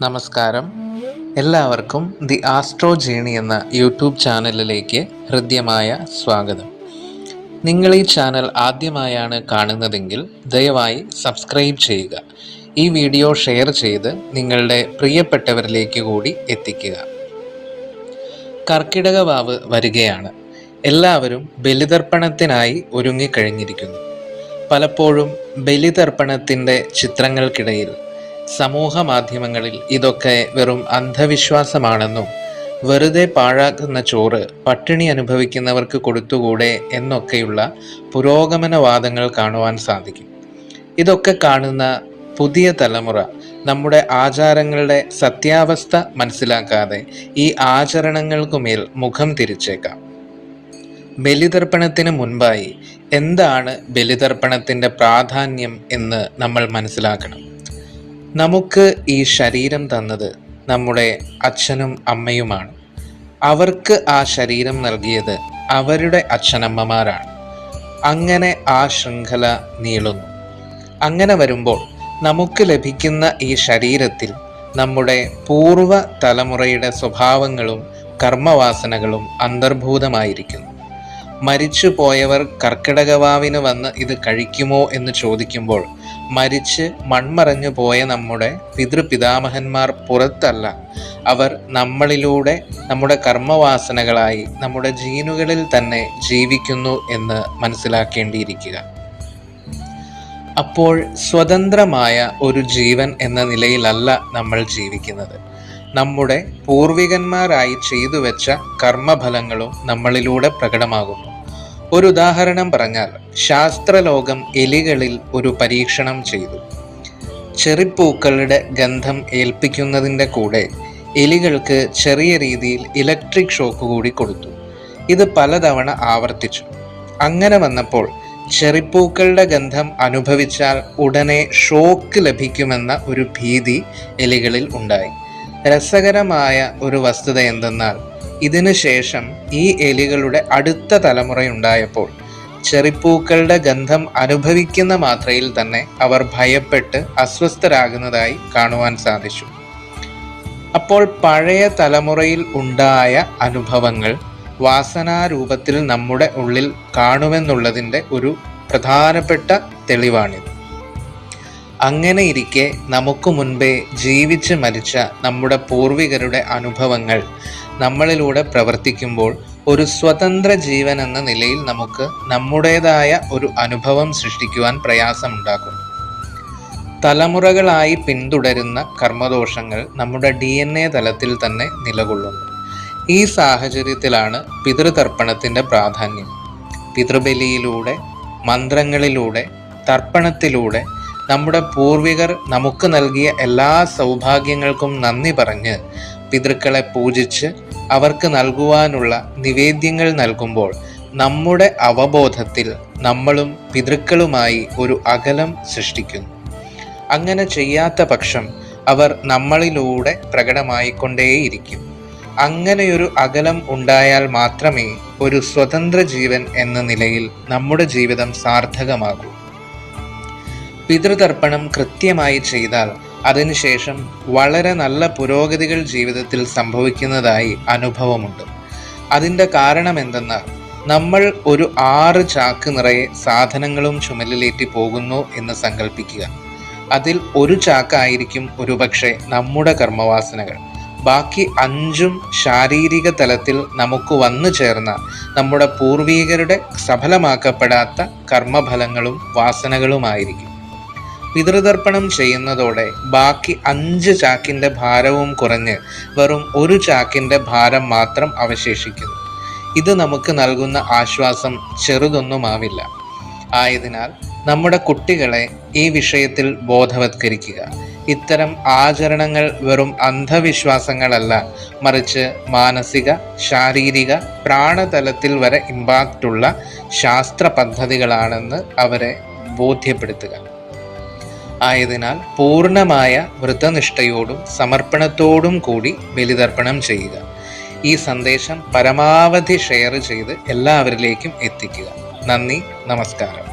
നമസ്കാരം. എല്ലാവർക്കും the astro journey എന്ന യൂട്യൂബ് ചാനലിലേക്ക് ഹൃദ്യമായ സ്വാഗതം. നിങ്ങൾ ഈ ചാനൽ ആദ്യമായാണ് കാണുന്നതെങ്കിൽ ദയവായി സബ്സ്ക്രൈബ് ചെയ്യുക. ഈ വീഡിയോ ഷെയർ ചെയ്ത് നിങ്ങളുടെ പ്രിയപ്പെട്ടവരിലേക്ക് കൂടി എത്തിക്കുക. കർക്കിടക വാവ് വരികയാണ്. എല്ലാവരും ബലിതർപ്പണത്തിനായി ഒരുങ്ങിക്കഴിഞ്ഞിരിക്കുന്നു. പലപ്പോഴും ബലിതർപ്പണത്തിൻ്റെ ചിത്രങ്ങൾക്കിടയിൽ സമൂഹ മാധ്യമങ്ങളിൽ ഇതൊക്കെ വെറും അന്ധവിശ്വാസമാണെന്നും വെറുതെ പാഴാക്കുന്ന ചോറ് പട്ടിണി അനുഭവിക്കുന്നവർക്ക് കൊടുത്തുകൂടെ എന്നൊക്കെയുള്ള പുരോഗമനവാദങ്ങൾ കാണുവാൻ സാധിക്കും. ഇതൊക്കെ കാണുന്ന പുതിയ തലമുറ നമ്മുടെ ആചാരങ്ങളുടെ സത്യാവസ്ഥ മനസ്സിലാക്കാതെ ഈ ആചരണങ്ങൾക്കുമേൽ മുഖം തിരിച്ചേക്കാം. ബലിതർപ്പണത്തിന് മുൻപായി എന്താണ് ബലിതർപ്പണത്തിൻ്റെ പ്രാധാന്യം എന്ന് നമ്മൾ മനസ്സിലാക്കണം. നമുക്ക് ഈ ശരീരം തന്നത് നമ്മുടെ അച്ഛനും അമ്മയുമാണ്. അവർക്ക് ആ ശരീരം നൽകിയത് അവരുടെ അച്ഛനമ്മമാരാണ്. അങ്ങനെ ആ ശൃംഖല നീളുന്നു. അങ്ങനെ വരുമ്പോൾ നമുക്ക് ലഭിക്കുന്ന ഈ ശരീരത്തിൽ നമ്മുടെ പൂർവ തലമുറയുടെ സ്വഭാവങ്ങളും കർമ്മവാസനകളും അന്തർഭൂതമായിരിക്കുന്നു. മരിച്ചു പോയവർ കർക്കിടകവാവിന് വന്ന് ഇത് കഴിക്കുമോ എന്ന് ചോദിക്കുമ്പോൾ മരിച്ച് മൺമറഞ്ഞു പോയ നമ്മുടെ പിതൃപിതാമഹന്മാർ പുറത്തല്ല, അവർ നമ്മളിലൂടെ നമ്മുടെ കർമ്മവാസനകളായി നമ്മുടെ ജീനുകളിൽ തന്നെ ജീവിക്കുന്നു എന്ന് മനസ്സിലാക്കേണ്ടിയിരിക്കുക. അപ്പോൾ സ്വതന്ത്രമായ ഒരു ജീവൻ എന്ന നിലയിലല്ല നമ്മൾ ജീവിക്കുന്നത്. നമ്മുടെ പൂർവികന്മാരായി ചെയ്തു വെച്ച കർമ്മഫലങ്ങളും നമ്മളിലൂടെ പ്രകടമാകുന്നു. ഒരു ഉദാഹരണം പറഞ്ഞാൽ, ശാസ്ത്രലോകം എലികളിൽ ഒരു പരീക്ഷണം ചെയ്തു. ചെറിപ്പൂക്കളുടെ ഗന്ധം ഏൽപ്പിക്കുന്നതിൻ്റെ കൂടെ എലികൾക്ക് ചെറിയ രീതിയിൽ ഇലക്ട്രിക് ഷോക്ക് കൂടി കൊടുത്തു. ഇത് പലതവണ ആവർത്തിച്ചു. അങ്ങനെ വന്നപ്പോൾ ചെറിപ്പൂക്കളുടെ ഗന്ധം അനുഭവിച്ചാൽ ഉടനെ ഷോക്ക് ലഭിക്കുമെന്ന ഒരു ഭീതി എലികളിൽ ഉണ്ടായി. രസകരമായ ഒരു വസ്തുത എന്തെന്നാൽ, ഇതിനു ശേഷം ഈ എലികളുടെ അടുത്ത തലമുറയുണ്ടായപ്പോൾ ചെറിപ്പൂക്കളുടെ ഗന്ധം അനുഭവിക്കുന്ന മാത്രയിൽ തന്നെ അവർ ഭയപ്പെട്ട് അസ്വസ്ഥരാകുന്നതായി കാണുവാൻ സാധിച്ചു. അപ്പോൾ പഴയ തലമുറയിൽ ഉണ്ടായ അനുഭവങ്ങൾ വാസനാരൂപത്തിൽ നമ്മുടെ ഉള്ളിൽ കാണുമെന്നുള്ളതിൻ്റെ ഒരു പ്രധാനപ്പെട്ട തെളിവാണിത്. അങ്ങനെ ഇരിക്കെ നമുക്ക് മുൻപേ ജീവിച്ച് മരിച്ച നമ്മുടെ പൂർവികരുടെ അനുഭവങ്ങൾ നമ്മളിലൂടെ പ്രവർത്തിക്കുമ്പോൾ ഒരു സ്വതന്ത്ര ജീവൻ എന്ന നിലയിൽ നമുക്ക് നമ്മുടേതായ ഒരു അനുഭവം സൃഷ്ടിക്കുവാൻ പ്രയാസമുണ്ടാക്കുന്നു. തലമുറകളായി പിന്തുടരുന്ന കർമ്മദോഷങ്ങൾ നമ്മുടെ DNA തലത്തിൽ തന്നെ നിലകൊള്ളുന്നു. ഈ സാഹചര്യത്തിലാണ് പിതൃതർപ്പണത്തിൻ്റെ പ്രാധാന്യം. പിതൃബലിയിലൂടെ, മന്ത്രങ്ങളിലൂടെ, തർപ്പണത്തിലൂടെ നമ്മുടെ പൂർവികർ നമുക്ക് നൽകിയ എല്ലാ സൗഭാഗ്യങ്ങൾക്കും നന്ദി പറഞ്ഞ് പിതൃക്കളെ പൂജിച്ച് അവർക്ക് നൽകുവാനുള്ള നിവേദ്യങ്ങൾ നൽകുമ്പോൾ നമ്മുടെ അവബോധത്തിൽ നമ്മളും പിതൃക്കളുമായി ഒരു അകലം സൃഷ്ടിക്കുന്നു. അങ്ങനെ ചെയ്യാത്ത പക്ഷം അവർ നമ്മളിലൂടെ പ്രകടമായിക്കൊണ്ടേയിരിക്കും. അങ്ങനെയൊരു അകലം ഉണ്ടായാൽ മാത്രമേ ഒരു സ്വതന്ത്ര ജീവൻ എന്ന നിലയിൽ നമ്മുടെ ജീവിതം സാർത്ഥകമാകൂ. പിതൃതർപ്പണം കൃത്യമായി ചെയ്താൽ അതിനുശേഷം വളരെ നല്ല പുരോഗതികൾ ജീവിതത്തിൽ സംഭവിക്കുന്നതായി അനുഭവമുണ്ട്. അതിൻ്റെ കാരണം എന്തെന്നാൽ, നമ്മൾ ഒരു 6 ചാക്ക് നിറയെ സാധനങ്ങളും ചുമലിലേറ്റി പോകുന്നു എന്ന് സങ്കല്പിക്കുക. അതിൽ ഒരു ചാക്കായിരിക്കും ഒരുപക്ഷെ നമ്മുടെ കർമ്മവാസനകൾ. ബാക്കി 5 ശാരീരിക തലത്തിൽ നമുക്ക് വന്നു ചേർന്ന നമ്മുടെ പൂർവികരുടെ സഫലമാക്കപ്പെടാത്ത കർമ്മഫലങ്ങളും വാസനകളുമായിരിക്കും. പിതൃതർപ്പണം ചെയ്യുന്നതോടെ ബാക്കി 5 ചാക്കിൻ്റെ ഭാരവും കുറഞ്ഞ് വെറും 1 ചാക്കിൻ്റെ ഭാരം മാത്രം അവശേഷിക്കുന്നു. ഇത് നമുക്ക് നൽകുന്ന ആശ്വാസം ചെറുതൊന്നുമാവില്ല. ആയതിനാൽ നമ്മുടെ കുട്ടികളെ ഈ വിഷയത്തിൽ ബോധവത്കരിക്കുക. ഇത്തരം ആചരണങ്ങൾ വെറും അന്ധവിശ്വാസങ്ങളല്ല, മറിച്ച് മാനസിക, ശാരീരിക, പ്രാണതലത്തിൽ വരെ ഇമ്പാക്റ്റുള്ള ശാസ്ത്ര പദ്ധതികളാണെന്ന് അവരെ ബോധ്യപ്പെടുത്തുക. ആയതിനാൽ പൂർണ്ണമായ വ്രതനിഷ്ഠയോടും സമർപ്പണത്തോടും കൂടി ബലിതർപ്പണം ചെയ്യുക. ഈ സന്ദേശം പരമാവധി ഷെയർ ചെയ്ത് എല്ലാവരിലേക്കും എത്തിക്കുക. നന്ദി, നമസ്കാരം.